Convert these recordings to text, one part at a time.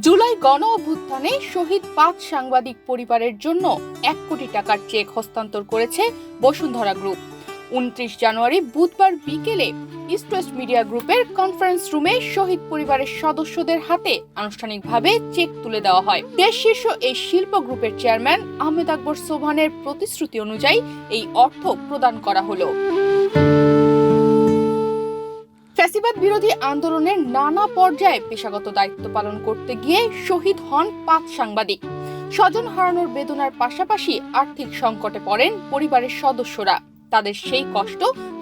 জুলাই গণ অভ্যুত্থানে শহীদ ৫ সাংবাদিক পরিবারের জন্য ১ কোটি টাকার চেক হস্তান্তর করেছে বসুন্ধরা গ্রুপ। ২৯ জানুয়ারি বুধবার বিকেলে ইস্ট ওয়েস্ট মিডিয়া গ্রুপের কনফারেন্স রুমে শহীদ পরিবারের সদস্যদের হাতে আনুষ্ঠানিকভাবে চেক তুলে দেওয়া হয়। দেশ শীর্ষ এই শিল্প গ্রুপের চেয়ারম্যান আহমেদ আকবর সোবহানের প্রতিশ্রুতি অনুযায়ী এই অর্থ প্রদান করা হলো। ফ্যাসিবাদ বিরোধী আন্দোলনের নানা পর্যায়ে পেশাগত দায়িত্ব পালন করতে গিয়ে শহীদ হন ৫ সাংবাদিক। স্বজন হারানোর বেদনার পাশাপাশি আর্থিক সংকটে পড়েন পরিবারের সদস্যরা। তাদের সেই কষ্ট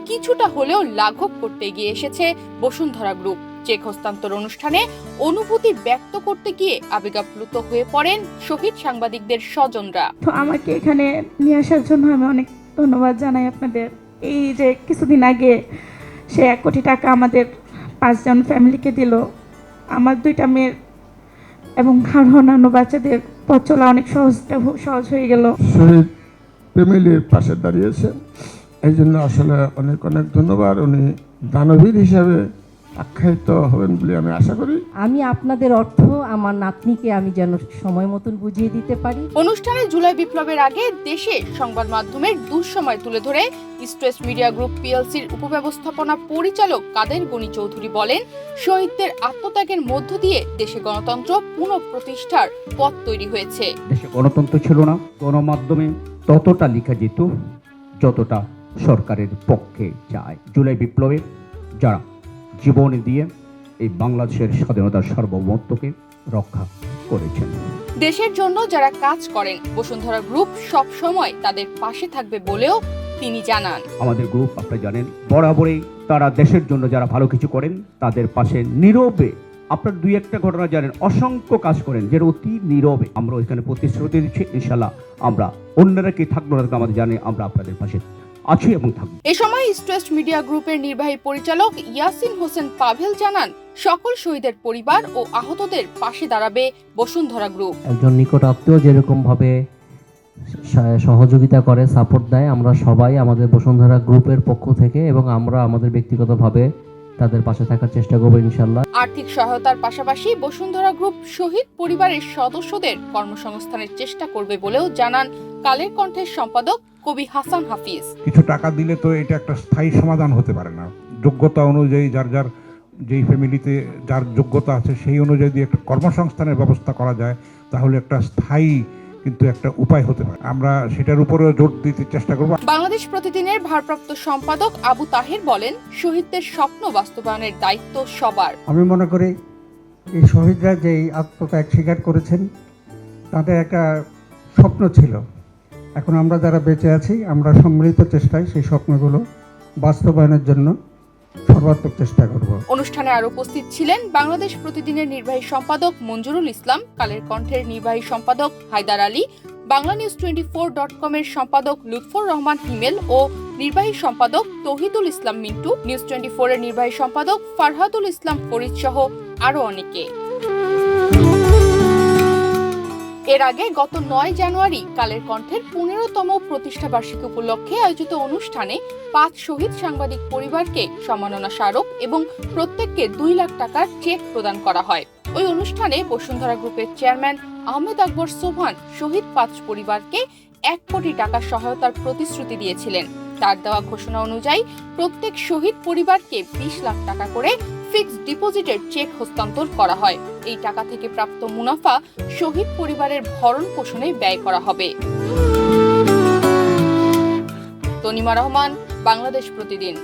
কিছুটা হলেও লাঘব করতে গিয়ে এসেছে বসুন্ধরা গ্রুপ। চেক হস্তান্তর অনুষ্ঠানে অনুভূতি ব্যক্ত করতে গিয়ে আবেগাপ্লুত হয়ে পড়েন শহীদ সাংবাদিকদের স্বজনরা। তো আমাকে এখানে নিয়ে আসার জন্য আমি অনেক ধন্যবাদ জানাই আপনাদের। এই যে কিছুদিন আগে সে ১ কোটি টাকা আমাদের ৫ জন ফ্যামিলিকে দিল, আমার 2টা মেয়ের এবং অন্যান্য বাচ্চাদের পথ চলা অনেক সহজ হয়ে গেল। শহীদ ফ্যামিলির পাশে দাঁড়িয়েছে, এই জন্য আসলে অনেক অনেক ধন্যবাদ। উনি দানবীর হিসাবে আখ্যায়িত হবেন বলে আমি আশা করি। আমি আপনাদের অর্থ আমার নাতনিকে আমি যেন সময় মতন বুঝিয়ে দিতে পারি। অনুষ্ঠানে জুলাই বিপ্লবের আগে দেশে সংবাদ মাধ্যমের দুঃসময় তুলে ধরে ইস্ট ওয়েস্ট মিডিয়া গ্রুপ পিএলসির উপব্যবস্থাপনা পরিচালক কাদের গনি চৌধুরী বলেন, শহীদদের আত্মত্যাগের মধ্য দিয়ে দেশে গণতন্ত্র পুনঃপ্রতিষ্ঠার পথ তৈরি হয়েছে। দেশে গণতন্ত্র ছিল না, গণমাধ্যমে ততটা লেখা যেত যতটা সরকারের পক্ষে চায়। জুলাই বিপ্লবে যারা জীবন দিয়ে এই বাংলাদেশের স্বাধীনতার সার্বভৌমত্বকে রক্ষা করেছেন, দেশের জন্য যারা কাজ করেন, বসুন্ধরা গ্রুপ সব সময় তাদের পাশে থাকবে বলেও তিনি জানান। আমাদের গ্রুপ আপনারা জানেন বরাবরই তারা দেশের জন্য যারা ভালো কিছু করেন তাদের পাশে নীরবে, আপনার 2-1টা ঘটনা জানেন, অসংখ্য কাজ করেন যেটা অতি নীরবে। আমরা ওইখানে প্রতিশ্রুতি দিচ্ছি ইনশাল্লাহ আমরা অন্যরা কি থাকবো না আমাদের জানে আমরা আপনাদের পাশে আছি এবং থাকবো। এ সময় ইস্ট ওয়েস্ট মিডিয়া গ্রুপের নির্বাহী পরিচালক ইয়াসিন হোসেন পাভেল জানান, সকল শহীদের পরিবার ও আহতদের পাশে দাঁড়াবে বসুন্ধরা গ্রুপ। একজন নিকট আত্মীয় যেরকম ভাবে সহযোগিতা করে, সাপোর্ট দেয়, আমরা সবাই আমাদের বসুন্ধরা গ্রুপের পক্ষ থেকে এবং আমরা আমাদের ব্যক্তিগতভাবে তাদের পাশে থাকার চেষ্টা করবো ইনশাল্লাহ। আর্থিক সহায়তার পাশাপাশি বসুন্ধরা গ্রুপ শহীদ পরিবারের সদস্যদের কর্মসংস্থানের চেষ্টা করবে বলেও জানান কালের কণ্ঠের সম্পাদক কবি হাসান হাফিজ। কিছু টাকা দিলে তো এটা একটা স্থায়ী সমাধান হতে পারে না। যোগ্যতা অনুযায়ী যার যেই ফ্যামিলিতে যার যোগ্যতা আছে সেই অনুযায়ী যদি একটা কর্মসংস্থানের ব্যবস্থা করা যায় তাহলে একটা স্থায়ী কিন্তু একটা উপায় হতে পারে। আমরা সেটার উপরেও জোর দিতে চেষ্টা করব। বাংলাদেশ প্রতিদিনের ভারপ্রাপ্ত সম্পাদক আবু তাহের বলেন, শহীদদের স্বপ্ন বাস্তবায়নের দায়িত্ব সবার। আমি মনে করি এই শহীদরা যেই আত্মত্যাগ স্বীকার করেছেন তাদের একটা স্বপ্ন ছিল। এখন আমরা যারা বেঁচে আছি আমরা সম্মিলিত চেষ্টায় সেই স্বপ্নগুলো বাস্তবায়নের জন্য সর্বাত্মক চেষ্টা করব। অনুষ্ঠানে আরো উপস্থিত ছিলেন বাংলাদেশ প্রতিদিনের নির্বাহী সম্পাদক মঞ্জুরুল ইসলাম, কালের কণ্ঠের নির্বাহী সম্পাদক হায়দার আলী, BanglaNews24.com এর সম্পাদক লুৎফর রহমান হিমেল ও নির্বাহী সম্পাদক তৌহিদুল ইসলাম মিন্টু, নিউজ 24 এর নির্বাহী সম্পাদক ফারহাদুল ইসলাম ফরিদ সহ আরো অনেকে। এর আগে গত ৯ জানুয়ারি কালের কণ্ঠের ১৫তম প্রতিষ্ঠা বার্ষিকী উপলক্ষে আয়োজিত অনুষ্ঠানে ৫ শহীদ সাংবাদিক পরিবারকে সম্মাননা স্মারক এবং প্রত্যেককে ২ লাখ টাকার চেক প্রদান করা হয়। ওই অনুষ্ঠানে বসুন্ধরা গ্রুপের চেয়ারম্যান আহমেদ আকবর সোবহান শহীদ ৫ পরিবারকে ১ কোটি টাকা সহায়তার প্রতিশ্রুতি দিয়েছিলেন। তার দেওয়া ঘোষণা অনুযায়ী প্রত্যেক শহীদ পরিবারকে ২০ লাখ টাকা করে ফিক্সড ডিপোজিটের চেক হস্তান্তর করা হয়। এই টাকা থেকে প্রাপ্ত মুনাফা শহীদ পরিবারের ভরণ পোষণে ব্যয় করা হবে। তনিমা রহমান, বাংলাদেশ প্রতিদিন।